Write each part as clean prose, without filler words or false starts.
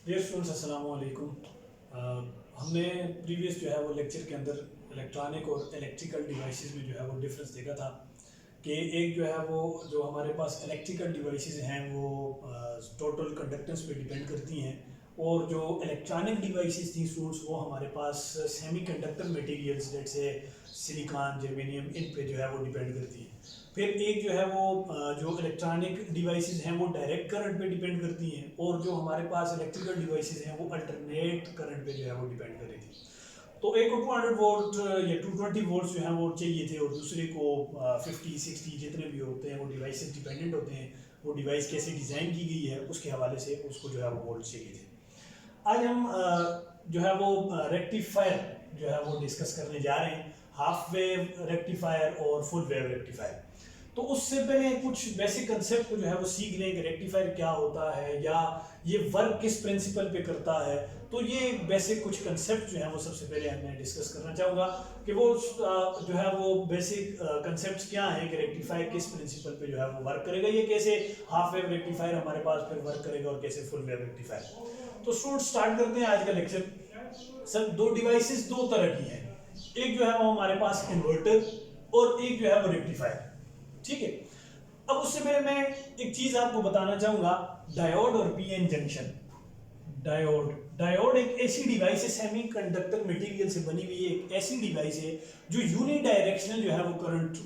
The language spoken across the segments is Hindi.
डियर स्टूडेंट्स अस्सलाम वालेकुम। हमने प्रीवियस जो है वो लेक्चर के अंदर इलेक्ट्रॉनिक और इलेक्ट्रिकल डिवाइसेस में जो है वो डिफरेंस देखा था कि एक जो है वो जो हमारे पास इलेक्ट्रिकल डिवाइसेस हैं वो टोटल कंडक्टेंस पे डिपेंड करती हैं और जो इलेक्ट्रॉनिक डिवाइसेस थी स्टूडेंट्स वो हमारे पास सेमीकंडक्टर मटेरियल्स जैसे सिलिकॉन जर्मेनियम इन पे जो है वो डिपेंड करती है। फिर एक जो है वो जो इलेक्ट्रॉनिक डिवाइसेस हैं वो डायरेक्ट करंट पे डिपेंड करती हैं और जो हमारे पास इलेक्ट्रिकल डिवाइसेस हैं वो अल्टरनेट करंट पे जो है वो डिपेंड कर रही थी। तो एक को 200 वोल्ट या 220 वोल्ट जो है वो चाहिए थे और दूसरे को 50 60 जितने भी होते हैं वो डिवाइसेस डिपेंडेंट होते हैं, वो डिवाइस कैसे डिज़ाइन की गई है उसके हवाले से उसको जो है वो वोल्ट चाहिए थे। आज हम जो है वो रेक्टिफायर जो है वो डिस्कस करने जा रहे हैं, हाफ वेव रेक्टिफायर और फुल वेव रेक्टिफायर। तो उससे पहले कुछ बेसिक कंसेप्ट को जो है वो सीख लें कि रेक्टिफायर क्या होता है या ये वर्क किस प्रिंसिपल पे करता है। तो ये बेसिक कुछ कंसेप्ट जो है वो सबसे पहले मैं डिस्कस करना चाहूँगा कि वो जो है वो बेसिक कंसेप्ट क्या है कि रेक्टिफायर किस प्रिंसिपल पे जो है वो वर्क करेगा, ये कैसे हाफ वेव रेक्टिफायर हमारे पास फिर वर्क करेगा और कैसे फुल वेव रेक्टिफायर। तो स्टूडेंट स्टार्ट करते हैं आज का लेक्चर। सर दो डिवाइसेस दो तरह की हैं, एक जो है वो हमारे पास इन्वर्टर और एक जो है वो रेक्टिफायर, ठीक है। अब उससे पहले मैं एक चीज आपको बताना चाहूंगा, डायोड और पीएन जंक्शन। डायोड एक ऐसी डिवाइस है, सेमीकंडक्टर मटेरियल से बनी हुई एक ऐसी डिवाइस है जो यूनिडायरेक्शनल जो है वो करंट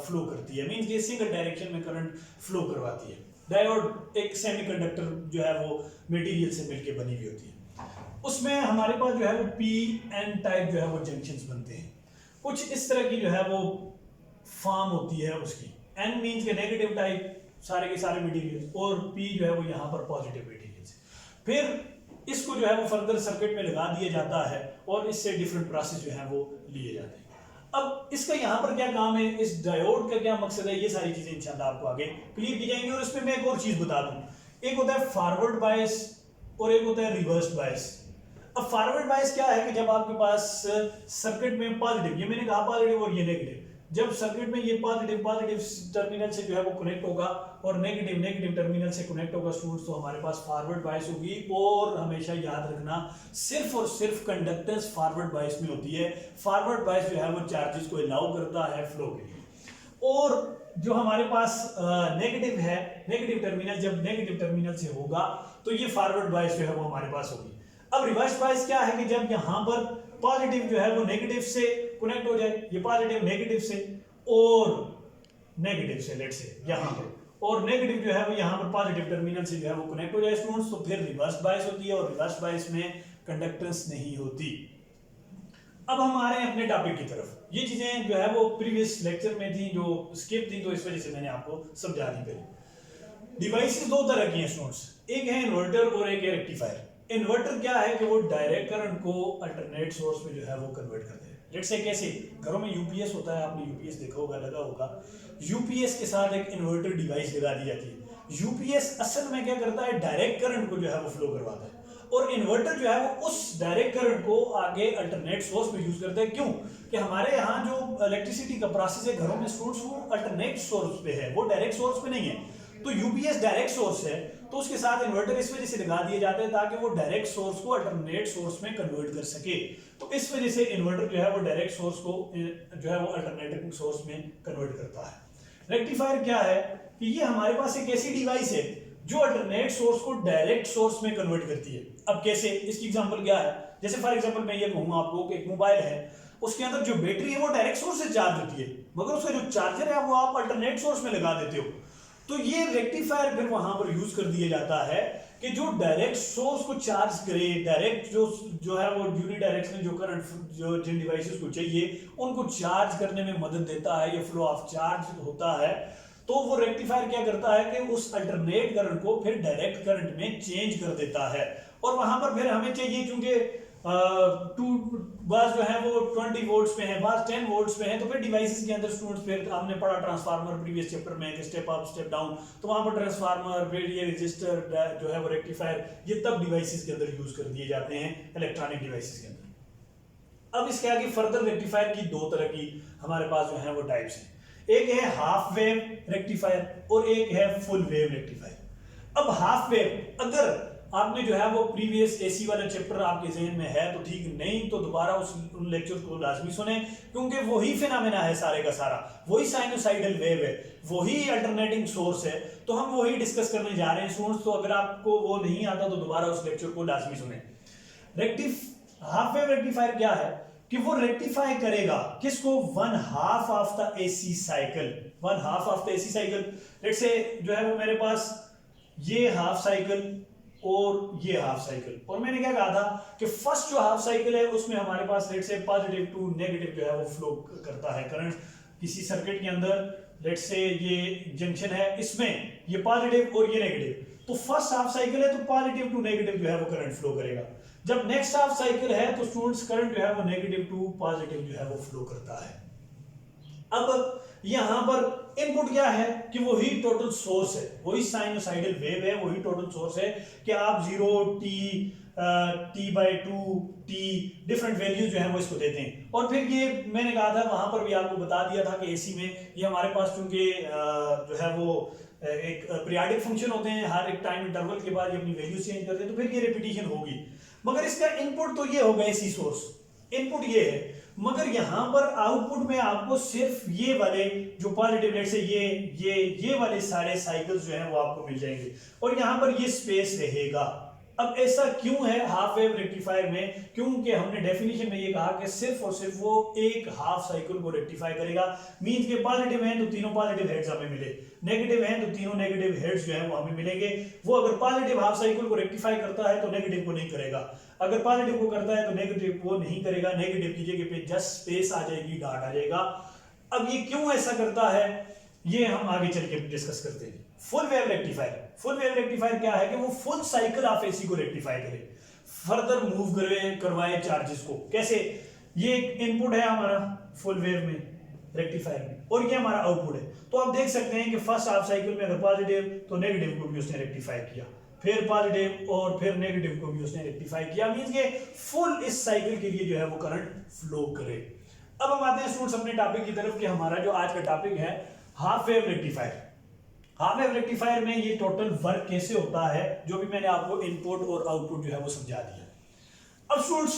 फ्लो करती है, मींस कि सिंगल डायरेक्शन में करंट फ्लो करवाती है। डायोड एक सेमीकंडक्टर जो है वो मटेरियल से मिलकर बनी हुई होती है। उसमें हमारे पास जो है वो पी एन टाइप जो है वो जंक्शंस बनते हैं। कुछ इस तरह की जो है वो फॉर्म होती है उसकी। एन मींस के नेगेटिव टाइप सारे के सारे मटेरियल्स और पी जो है वो यहाँ पर पॉजिटिव मटेरियल्स। फिर इसको जो है वो फर्दर सर्किट में लगा दिया जाता है और इससे डिफरेंट प्रोसेस जो है वो लिए जाते हैं। अब इसका यहाँ पर क्या काम है, इस डायोड का क्या मकसद है, ये सारी चीजें इंशाल्लाह आपको आगे क्लियर की जाएंगी। और इसमें मैं एक और चीज बता दूं, एक होता है फॉरवर्ड बायस और एक होता है रिवर्स बायस। अब फॉरवर्ड बायस क्या है कि जब आपके पास सर्किट में पॉजिटिव, ये मैंने कहा पॉजिटिव और ये नेगेटिव, जब सर्किट में ये पॉजिटिव टर्मिनल से जो है वो कनेक्ट होगा और नेगेटिव टर्मिनल से कनेक्ट होगा स्टूडेंट्स, तो हमारे पास फॉरवर्ड बायस होगी। और हमेशा याद रखना सिर्फ और सिर्फ कंडक्टेंस फॉरवर्ड बायस में होती है। फॉरवर्ड बायस जो है वो चार्जेस को अलाउ करता है फ्लो के लिए। और जो हमारे पास नेगेटिव है, नेगेटिव टर्मिनल जब नेगेटिव टर्मिनल से होगा तो ये फॉरवर्ड बायस जो है वो हमारे पास होगी। अब रिवर्स बायस क्या है कि जब यहाँ पर पॉजिटिव जो है वो नेगेटिव से कनेक्ट हो जाए, ये पॉजिटिव नेगेटिव से और नेगेटिव से लेट से यहाँ पर, और नेगेटिव जो है वो यहाँ पर पॉजिटिव टर्मिनल से जो है वो कनेक्ट हो जाए स्टूडेंट्स, तो फिर रिवर्स बायस होती है और रिवर्स बायस में कंडक्टेंस नहीं होती। अब हम आ रहे हैं अपने टॉपिक की तरफ। ये चीजें जो है वो प्रीवियस लेक्चर में थी जो स्किप थी, तो इस वजह से मैंने आपको समझा दी। पहले डिवाइसेस दो तरह की हैं स्टूडेंट्स, एक है इन्वर्टर और एक है रेक्टिफायर। इन्वर्टर क्या है कि वो डायरेक्ट करंट को अल्टरनेट सोर्स में जो है वो कन्वर्ट करते हैं। लेट्स से कैसे, घरों में यूपीएस होता है, आपने यूपीएस देखा होगा, लगा होगा। यूपीएस के साथ एक इन्वर्टर डिवाइस लगा दी जाती है। यूपीएस असल में क्या करता है, डायरेक्ट करंट को जो है वो फ्लो करवाता है और इन्वर्टर जो है वो उस डायरेक्ट करंट को आगे अल्टरनेट सोर्स में यूज करते हैं। क्यों कि हमारे यहाँ जो इलेक्ट्रिसिटी का प्रोसेस है घरों में स्टूडेंट्स, वो अल्टरनेट सोर्स पे है, वो डायरेक्ट सोर्स पे नहीं है। तो यूपीएस डायरेक्ट सोर्स है, तो उसके साथ इन्वर्टर इस वजह से लगा दिए जाते हैं ताकि वो डायरेक्ट सोर्स को अल्टरनेट सोर्स में कन्वर्ट कर सके। तो इस वजह से इन्वर्टर जो है वो डायरेक्ट सोर्स को जो है वो अल्टरनेटिंग सोर्स में कन्वर्ट करता है। रेक्टिफायर क्या है कि ये हमारे पास एक ऐसी डिवाइस है जो अल्टरनेट सोर्स को डायरेक्ट सोर्स में कन्वर्ट करती है। अब कैसे, इसकी एग्जांपल क्या है, जैसे फॉर एग्जांपल मैं ये कहूंगा आपको कि एक मोबाइल है, उसके अंदर जो बैटरी है वो डायरेक्ट सोर्स से चार्ज होती है, मगर उसका जो चार्जर है वो आप अल्टरनेट सोर्स में लगा देते हो। तो ये रेक्टिफायर फिर वहां पर यूज कर दिया जाता है कि जो डायरेक्ट सोर्स को चार्ज करे, डायरेक्ट जो है वो यूनिडायरेक्शनल जो करंट जो जिन डिवाइसेस को चाहिए उनको चार्ज करने में मदद देता है, ये फ्लो ऑफ चार्ज होता है। तो वो रेक्टिफायर क्या करता है कि उस अल्टरनेट करंट को फिर डायरेक्ट करंट में चेंज कर देता है। और वहां पर फिर हमें चाहिए, क्योंकि बस जो है वो 20 वोल्ट्स पे है, बस 10 वोल्ट्स पे है, तो फिर डिवाइसेस के अंदर स्टूडेंट्स फिर हमने पढ़ा ट्रांसफार्मर प्रीवियस चैप्टर में, स्टेप अप स्टेप डाउन, तो वहां पर ट्रांसफार्मर फिर ये रजिस्टर जो है वो रेक्टिफायर, ये तब डिवाइसेस के अंदर यूज कर दिए जाते हैं इलेक्ट्रॉनिक डिवाइसेस के अंदर। अब इसके आगे फर्दर रेक्टिफायर की दो तरह की हमारे पास जो है वो टाइप्स हैं, एक है हाफ वेव रेक्टिफायर और एक है फुल वेव रेक्टिफायर। अब हाफ वेव, अगर आपने जो है वो प्रीवियस एसी वाला चैप्टर आपके जहन में है तो ठीक, नहीं तो दोबारा उन लेक्चर को लाजमी सुने, क्योंकि वही फिनोमेना है सारे का सारा, वही साइनोसाइडल वेव है, वही अल्टरनेटिंग सोर्स है, तो हम वही डिस्कस करने जा रहे हैं स्टूडेंट्स। तो अगर आपको वो नहीं आता तो दोबारा उस लेक्चर को लाजमी सुने। हाफ वेव रेक्टिफायर क्या है कि वो रेक्टिफाई करेगा किसको, 1/2 of the AC cycle, 1/2 of the AC cycle. Let's say जो है वो मेरे पास ये हाफ साइकिल और ये हाफ साइकिल, और मैंने क्या कहा था कि फर्स्ट जो हाफ साइकिल है उसमें हमारे पास लेट्स से पॉजिटिव टू नेगेटिव जो है वो फ्लो करता है करंट किसी सर्किट के अंदर। लेट्स से ये जंक्शन है, इसमें ये पॉजिटिव और ये नेगेटिव, तो फर्स्ट हाफ साइकिल है तो पॉजिटिव टू नेगेटिव जो है वो करंट फ्लो करेगा। जब नेक्स्ट हाफ साइकिल है तो स्टूडेंट्स करंट जो है वो नेगेटिव टू पॉजिटिव जो है वो फ्लो करता है। अब यहां पर इनपुट क्या है कि वही टोटल सोर्स है, वही साइनोसाइडल वेव है, वही टोटल सोर्स है कि आप 0 t/2 t डिफरेंट वैल्यूज जो है वो इसको देते हैं। और फिर ये मैंने कहा था वहां पर भी आपको बता दिया था कि एसी में ये हमारे पास चूंकि जो है वो एक पीरियोडिक फंक्शन होते हैं, हर एक टाइम इंटरवल के बाद ये अपनी वैल्यू चेंज करते हैं, तो फिर ये रिपीटिशन होगी। मगर इसका इनपुट तो ये होगा एसी सोर्स, इनपुट ये है, मगर यहां पर आउटपुट में आपको सिर्फ ये वाले जो पॉजिटिव रेट से ये वाले सारे साइकिल्स जो हैं वो आपको मिल जाएंगे, और यहां पर ये स्पेस रहेगा। अब ऐसा क्यों है हाफ वेव रेक्टिफायर में, क्योंकि हमने डेफिनेशन में ये कहा कि सिर्फ और सिर्फ वो एक हाफ साइकिल को रेक्टिफाई करेगा। मींस के पॉजिटिव हैं तो तीनों पॉजिटिव हेड्स हमें मिले, नेगेटिव हैं तो तीनों नेगेटिव हेड्स जो हैं वो हमें मिलेंगे। वो अगर पॉजिटिव हाफ साइकिल को रेक्टिफाई करता है तो नेगेटिव को नहीं करेगा, अगर पॉजिटिव को करता है तो नेगेटिव को नहीं करेगा, नेगेटिव की जगह पे जस्ट स्पेस आ जाएगी, डॉट आ जाएगा। अब ये क्यों ऐसा करता है ये हम आगे चल के डिस्कस करते हैं। फुल वेव रेक्टिफायर क्या है कि वो फुल साइकिल ऑफ एसी को रेक्टिफाई करे, फर्दर मूव करवाए चार्जेस को। कैसे, ये एक इनपुट है हमारा फुल वेव में रेक्टिफायर में, और ये हमारा आउटपुट है। तो आप देख सकते हैं कि फर्स्ट हाफ साइकिल में अगर पॉजिटिव तो नेगेटिव को भी उसने रेक्टिफाई किया, फिर पॉजिटिव और फिर नेगेटिव को भी उसने रेक्टिफाई किया, मींस के फुल इस साइकिल के लिए जो है वो करंट फ्लो करे। अब हम आते हैं स्टूडेंट्स अपने टॉपिक की तरफ कि हमारा जो आज का टॉपिक है half wave rectifier. Half wave rectifier में ये टोटल वर्क कैसे होता है, जो भी मैंने आपको इनपुट और आउटपुट जो है वो समझा दिया। अब स्टूडेंट्स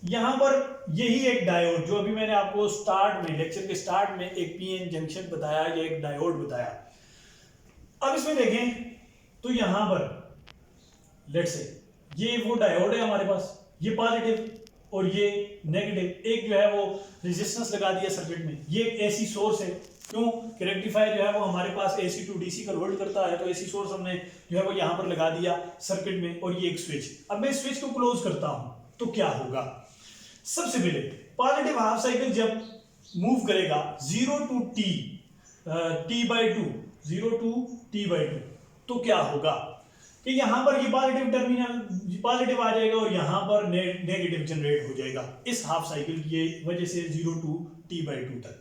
यहां पर यही एक डायोड, जो अभी मैंने आपको स्टार्ट में लेक्चर के स्टार्ट में एक पीएन जंक्शन बताया, ये एक डायोड बताया। अब इसमें देखें तो यहां पर लेट्स से ये वो डायोड है हमारे पास, ये पॉजिटिव और ये नेगेटिव, एक जो है वो रेजिस्टेंस लगा दिया सर्किट में, ये एक एसी सोर्स है। क्यों कि रेक्टिफायर जो है वो हमारे पास एसी टू डीसी कन्वर्ट करता है, तो एसी सोर्स हमने जो है वो यहां पर लगा दिया सर्किट में, और ये एक स्विच। अब मैं स्विच को क्लोज करता हूं तो क्या होगा, सबसे पहले पॉजिटिव हाफ साइकिल जब मूव करेगा 0 to t/2 0 to t/2, तो क्या होगा कि यहां पर ये पॉजिटिव टर्मिनल पॉजिटिव आ जाएगा और यहां पर नेगेटिव जनरेट हो जाएगा इस हाफ साइकिल की वजह से 0 to t/2 तक।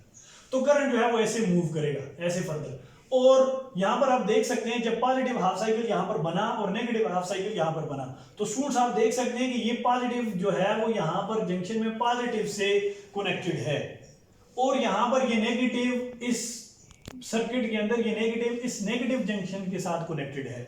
तो करंट जो है वो ऐसे मूव करेगा ऐसे फर्दर, और यहां पर आप देख सकते हैं जब पॉजिटिव हाफ साइकिल यहां पर बना और नेगेटिव हाफ साइकिल यहां पर बना, तो स्टूडेंट्स आप देख सकते हैं कि ये पॉजिटिव जो है वो यहां पर जंक्शन में पॉजिटिव से कनेक्टेड है, और यहां पर ये नेगेटिव इस सर्किट के अंदर ये नेगेटिव इस नेगेटिव जंक्शन के साथ कनेक्टेड है।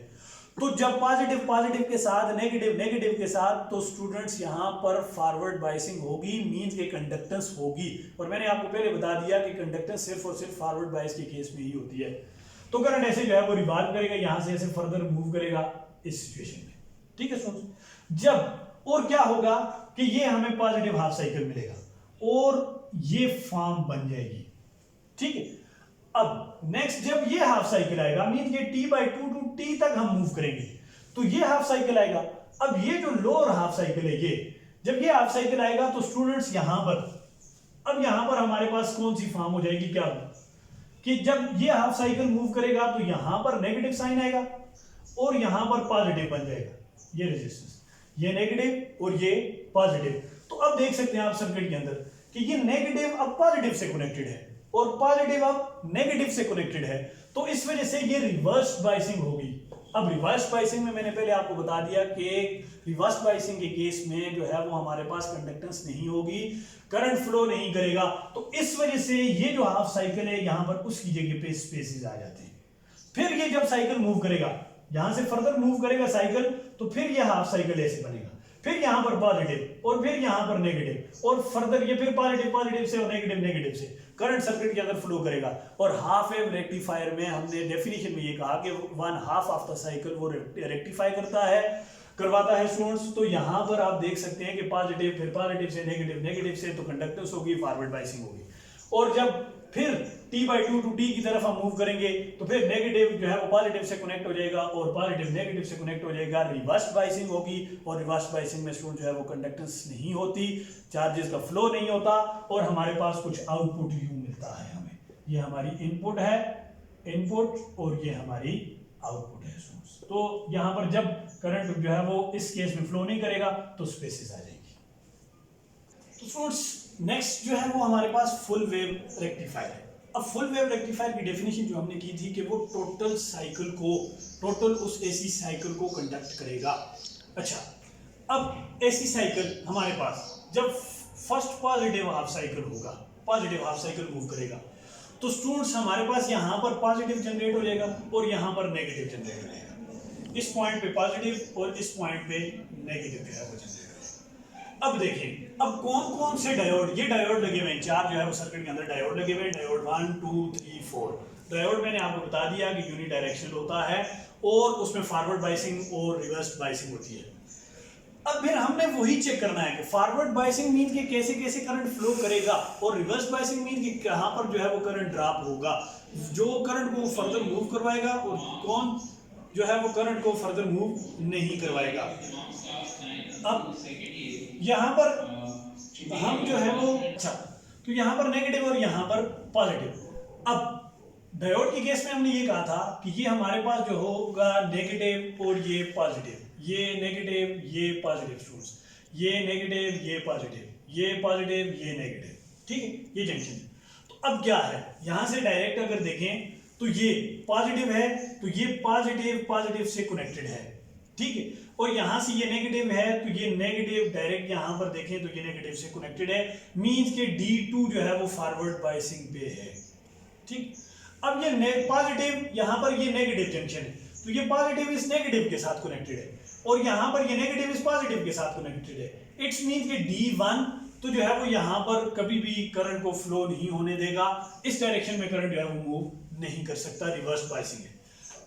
तो जब पॉजिटिव के साथ नेगेटिव के साथ, तो स्टूडेंट्स यहां पर फॉरवर्ड बायसिंग होगी, मींस के कंडक्टेंस होगी। और मैंने आपको पहले बता दिया कि कंडक्टेंस सिर्फ और सिर्फ फॉरवर्ड बायस के केस में ही होती है। तो करंट ऐसे जो है वो रिवॉल्व करेगा, यहां से ऐसे फर्दर मूव करेगा इस सिचुएशन में, ठीक है स्टूडेंट्स। जब और क्या होगा कि ये हमें पॉजिटिव हाफ साइकिल मिलेगा और ये फॉर्म बन जाएगी, ठीक है। अब नेक्स्ट जब ये हाफ साइकिल आएगा, मीन ये t/2 टू t तक हम मूव करेंगे, तो ये हाफ साइकिल आएगा। अब ये जो लोअर हाफ साइकिल है, ये जब ये हाफ साइकिल आएगा तो स्टूडेंट्स यहां पर अब यहां पर हमारे पास कौन सी फॉर्म हो जाएगी, क्या कि जब ये हाफ साइकिल मूव करेगा तो यहां पर नेगेटिव साइन आएगा और यहां पर पॉजिटिव बन जाएगा, ये रेजिस्टेंस, ये नेगेटिव और ये पॉजिटिव। तो अब देख सकते हैं आप सर्किट के अंदर कि ये नेगेटिव अब पॉजिटिव से कनेक्टेड है और पॉजिटिव अब नेगेटिव से कनेक्टेड है, तो इस वजह से ये रिवर्स बायसिंग होगी। अब रिवर्स बायसिंग में मैंने पहले आपको बता दिया कि रिवर्स बायसिंग के केस में जो है वो हमारे पास कंडक्टेंस नहीं होगी, करंट फ्लो नहीं करेगा, तो इस वजह से ये जो हाफ साइकिल है यहां पर उसकी जगह पे स्पेसेस आ जाते हैं। फिर ये जब साइकिल मूव करेगा, यहां से फर्दर मूव करेगा साइकिल, तो फिर ये हाफ साइकिल ऐसे बनेगा, फिर यहां पर पॉजिटिव और फिर यहां पर नेगेटिव और फर्दर ये फिर पॉजिटिव से और नेगेटिव से करंट सर्किट के अंदर फ्लो करेगा। और हाफ वेव रेक्टिफायर में हमने डेफिनेशन में ये कहा कि 1/2 ऑफ द साइकिल वो रेक्टिफाई करवाता है स्टूडेंट्स। तो यहां पर आप देख सकते हैं कि पॉजिटिव फिर पॉजिटिव से नेगेटिव से तो कंडक्टेंस होगी, फॉरवर्ड बाइसिंग होगी। और जब फिर T/2 टू D की तरफ हम मूव करेंगे तो फिर नेगेटिव जो है वो पॉजिटिव से कनेक्ट हो जाएगा और पॉजिटिव नेगेटिव से कनेक्ट हो जाएगा, रिवर्स बाइसिंग होगी। और रिवर्स बाइसिंग में स्टूडेंट जो है वो कंडक्टेंस नहीं होती, चार्जेस का फ्लो नहीं होता और हमारे पास कुछ आउटपुट यू मिलता है हमें। ये हमारी इनपुट है, इनपुट और ये हमारी आउटपुट है स्टूडेंट्स। तो यहां पर जब करंट जो है वो इस केस में फ्लो नहीं करेगा तो स्पेसिस आ जाएंगी। तो स्टूडेंट्स नेक्स्ट जो है वो हमारे पास फुल वेव रेक्टिफायर है। अब फुल वेव रेक्टिफायर की डेफिनेशन जो हमने की थी कि वो टोटल उस एसी साइकिल को कंडक्ट करेगा। अच्छा, अब एसी साइकिल हमारे पास जब फर्स्ट पॉजिटिव हाफ साइकिल होगा, पॉजिटिव हाफ साइकिल मूव करेगा, तो स्टूडेंट्स हमारे पास यहां पर पॉजिटिव जनरेट हो जाएगा और यहां पर नेगेटिव जनरेट हो जाएगा। इस पॉइंट पे पॉजिटिव और इस पॉइंट पे नेगेटिव जो है वो जनरेट। अब देखिए, अब कौन कौन से डायोड, ये डायोड लगे हुए हैं, चार जो है वो सर्किट के अंदर डायोड लगे हुए हैं, डायोड 1 2 3 4। डायोड मैंने आपको बता दिया कि यूनि डायरेक्शनल होता है और उसमें फॉरवर्ड बाइसिंग और रिवर्स बाइसिंग होती है। अब फिर हमने वही चेक करना है कि फॉरवर्ड बाइसिंग मीन कि कैसे कैसे करंट फ्लो करेगा और रिवर्स बाइसिंग मीन कि कहां पर जो है वो करंट ड्रॉप होगा, जो करंट को फर्दर मूव करवाएगा और कौन जो है वो करंट को फर्दर मूव नहीं करवाएगा। अब यहां पर हम जो है वो, अच्छा, तो यहां पर नेगेटिव और यहां पर पॉजिटिव। अब डायोड के केस में हमने ये कहा था कि ये हमारे पास जो होगा नेगेटिव और ये पॉजिटिव, ये नेगेटिव ये पॉजिटिव स्टूडेंट्स, ये नेगेटिव ये पॉजिटिव, ये पॉजिटिव ये नेगेटिव, ठीक है, ये जंक्शन है। तो अब क्या है, यहां से डायरेक्ट अगर देखें तो ये पॉजिटिव है तो ये पॉजिटिव से कनेक्टेड है, ठीक है, और यहां से ये नेगेटिव है तो ये नेगेटिव डायरेक्ट यहां पर देखें तो ये नेगेटिव से कनेक्टेड है, मींस के D2 जो है वो फॉरवर्ड बाइसिंग पे है, ठीक। अब ये पॉजिटिव यहां पर ये नेगेटिव जंक्शन है तो ये पॉजिटिव इस नेगेटिव के साथ कनेक्टेड है और यहां पर ये नेगेटिव इस पॉजिटिव के साथ कनेक्टेड है। इट्स मीन कि D1 तो जो है वो यहां पर कभी भी करंट को फ्लो नहीं होने देगा, इस डायरेक्शन में करंट जो है वो मूव नहीं कर सकता, रिवर्स बाइसिंग है।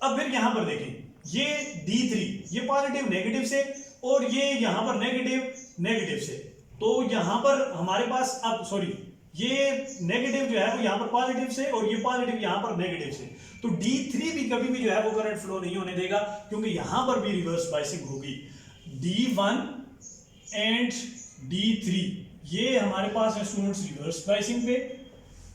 अब फिर यहां पर देखें, ये D3 ये पॉजिटिव नेगेटिव से और ये यहां पर नेगेटिव से, तो यहां पर हमारे पास अब सॉरी ये नेगेटिव जो है वो यहां पर पॉजिटिव से और ये पॉजिटिव यहां पर नेगेटिव से, तो D3 भी कभी भी जो है वो करंट फ्लो नहीं होने देगा क्योंकि यहां पर भी रिवर्स बाइसिंग होगी। D1 एंड D3 ये हमारे पास है स्टूडेंट्स रिवर्स बाइसिंग पे,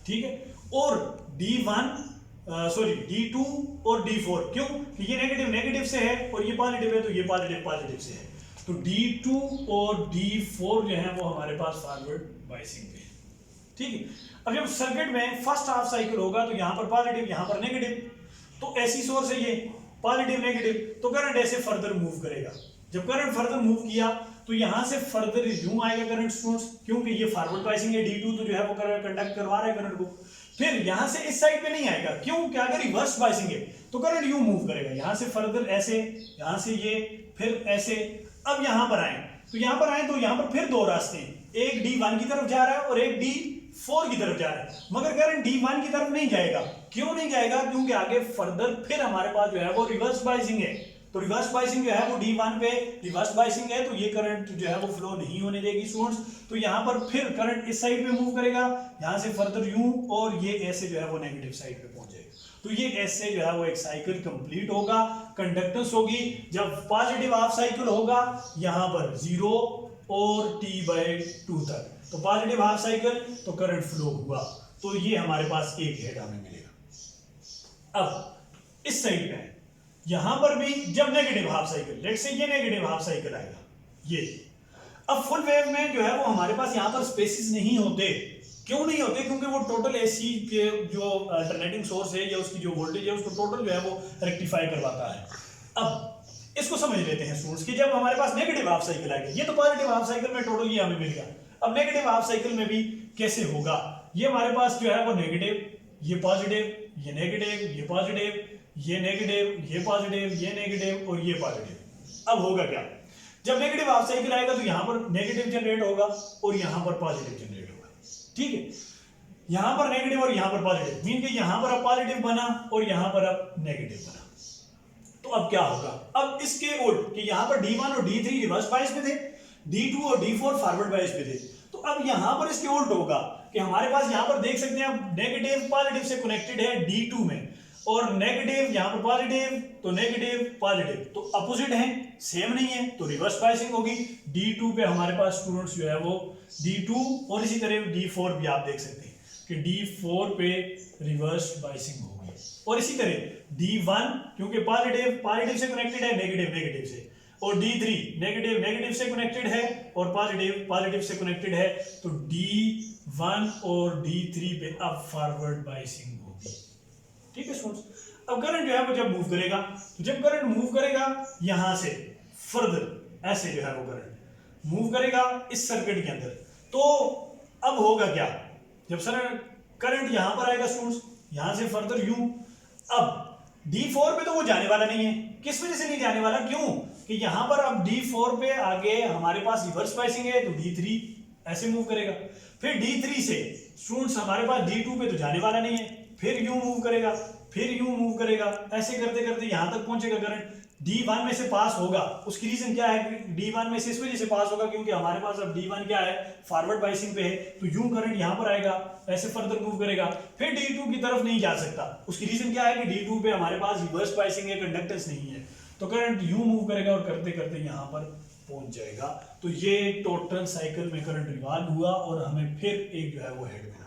ठीक है, और D2 और D4 क्यों, ये नेगेटिव से है और ये पॉजिटिव है तो ये पॉजिटिव से है, तो D2 और D4 जो है वो हमारे पास फॉरवर्ड बाइसिंग पे, ठीक है। अब जब सर्किट में फर्स्ट हाफ साइकिल होगा तो यहां पर पॉजिटिव यहां पर नेगेटिव, तो ऐसी सोर्स है ये पॉजिटिव नेगेटिव, तो करंट ऐसे फर्दर मूव करेगा। जब करंट फर्दर मूव किया तो यहां से फर्दर यूं आएगा करंट स्टूडेंट्स, क्योंकि ये फॉरवर्ड बाइसिंग है, D2 तो जो है वो करंट कंडक्ट करवा रहा है करंट को। फिर यहां से इस साइड पे नहीं आएगा, क्यों, क्या अगर रिवर्स बाइसिंग है तो करंट यूं मूव करेगा, यहां से फर्दर ऐसे, यहां से ये, फिर ऐसे। अब यहां पर आए तो यहां पर फिर दो रास्ते हैं, एक D1 की तरफ जा रहा है और एक D4 की तरफ जा रहा है, मगर करंट D1 की तरफ नहीं जाएगा। क्यों नहीं जाएगा, क्योंकि आगे फर्दर फिर हमारे पास जो है वो रिवर्स बाइसिंग है, तो रिवर्स बाइसिंग जो है वो D1 पे रिवर्स बाइसिंग है तो ये करंट जो है वो फ्लो नहीं होने देगी स्टूडेंट्स। तो यहाँ पर फिर करंट इस साइड पे मूव करेगा, यहाँ से फर्दर यूं और ये ऐसे जो है वो नेगेटिव साइड पे पहुंचेगा, तो ये ऐसे जो है वो एक साइकिल कंप्लीट होगा, कंडक्टेंस होगी। जब पॉजिटिव हाफ साइकिल होगा यहाँ पर 0 और T/2 तक, तो पॉजिटिव हाफ साइकिल तो करंट फ्लो हुआ, तो ये हमारे पास एक हेड हमें मिलेगा। अब इस साइड पे यहां पर भी जब negative half cycle, let's say ये नेगेटिव हाफ साइकिल आएगा ये, अब फुल वेव में जो है वो हमारे पास यहां पर स्पेसिस नहीं होते। क्यों नहीं होते, क्योंकि वो टोटल एसी के जो अल्टरनेटिंग सोर्स है या उसकी जो वोल्टेज है उसको टोटल जो है वो रेक्टिफाई करवाता है। अब इसको समझ लेते हैं स्टूडेंट्स कि जब हमारे पास नेगेटिव हाफ साइकिल आएगी, ये तो पॉजिटिव हाफ साइकिल में टोटल ये हमें मिल गया, अब नेगेटिव हाफ साइकिल में भी कैसे होगा, ये हमारे पास जो है वो नेगेटिव, ये पॉजिटिव, ये नेगेटिव, ये पॉजिटिव, ये नेगेटिव, ये पॉजिटिव, ये नेगेटिव और ये पॉजिटिव। अब होगा क्या, जब नेगेटिव हाफ साइकिल आएगा तो यहां पर नेगेटिव जनरेट होगा और यहां पर पॉजिटिव जनरेट होगा, ठीक है। यहां पर नेगेटिव और यहां पर पॉजिटिव, मीन कि यहां पर अब पॉजिटिव बना और यहां पर अब नेगेटिव बना। तो अब क्या होगा, अब इसके उल्ट कि यहां पर D1 और D3 रिवर्स बायस पे थे, D2 और D4 फॉरवर्ड बायस पे थे, तो अब यहां पर इसके उल्ट होगा कि हमारे पास यहां पर देख सकते हैं अब नेगेटिव पॉजिटिव से कनेक्टेड है D2 में, और नेगेटिव यहां पर पॉजिटिव, तो नेगेटिव पॉजिटिव तो अपोजिट है, सेम नहीं है, तो रिवर्स बायसिंग होगी। D2 पे हमारे पास स्टूडेंट्स जो है वो D2 और इसी तरह D4 भी आप देख सकते हैं कि D4 पे रिवर्स बायसिंग होगी, और इसी तरह D1 क्योंकि पॉजिटिव से कनेक्टेड है, नेगेटिव से, और D3 नेगेटिव से कनेक्टेड है और पॉजिटिव से कनेक्टेड है, तो D1 और D3 पे अब फॉरवर्ड बायसिंग होगी, ठीक है स्टूडेंट्स। अब करंट जो है वो जब मूव करेगा, तो जब करंट मूव करेगा यहां से फर्दर ऐसे जो है वो करंट मूव करेगा इस सर्किट के अंदर, तो अब होगा क्या, जब सर करंट यहां पर आएगा स्टूडेंट्स यहां से फर्दर यूं, अब D4 पे तो वो जाने वाला नहीं है, किस वजह से नहीं जाने वाला, क्यों कि यहां पर अब D4 पे आगे हमारे पास रिवर्स बायसिंग है, तो D3 ऐसे मूव करेगा, फिर D3 से स्टूडेंट्स हमारे पास D2 पे तो जाने वाला नहीं है, फिर यूं मूव करेगा, फिर यूं मूव करेगा, ऐसे करते करते यहां तक पहुंचेगा करंट, D1 में से पास होगा। उसकी रीजन क्या है कि D1 में से इस वजह से पास होगा क्योंकि हमारे पास अब D1 क्या है, फॉरवर्ड बायसिंग पे है, तो यूं करंट यहां पर आएगा, ऐसे फर्दर मूव करेगा, फिर D2 की तरफ नहीं जा सकता। उसकी रीजन क्या है कि D2 पे हमारे पास रिवर्स बायसिंग है, कंडक्टेंस नहीं है, तो करंट यूं मूव करेगा और करते करते यहां पर पहुंच जाएगा। तो ये टोटल साइकिल में करंट रिवॉल्व हुआ और हमें फिर एक जो है वो हेड मिला।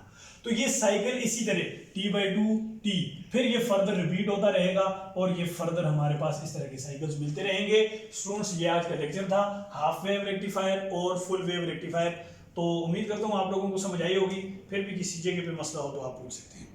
तो ये साइकिल इसी तरह T/2 T, फिर ये फर्दर रिपीट होता रहेगा और ये फर्दर हमारे पास इस तरह के साइकिल्स मिलते रहेंगे। स्टूडेंट्स ये आज का लेक्चर था हाफ वेव रेक्टिफायर और फुल वेव रेक्टिफायर। तो उम्मीद करता हूँ आप लोगों को समझ आई होगी, फिर भी किसी जगह पे मसला हो तो आप पूछ सकते हैं।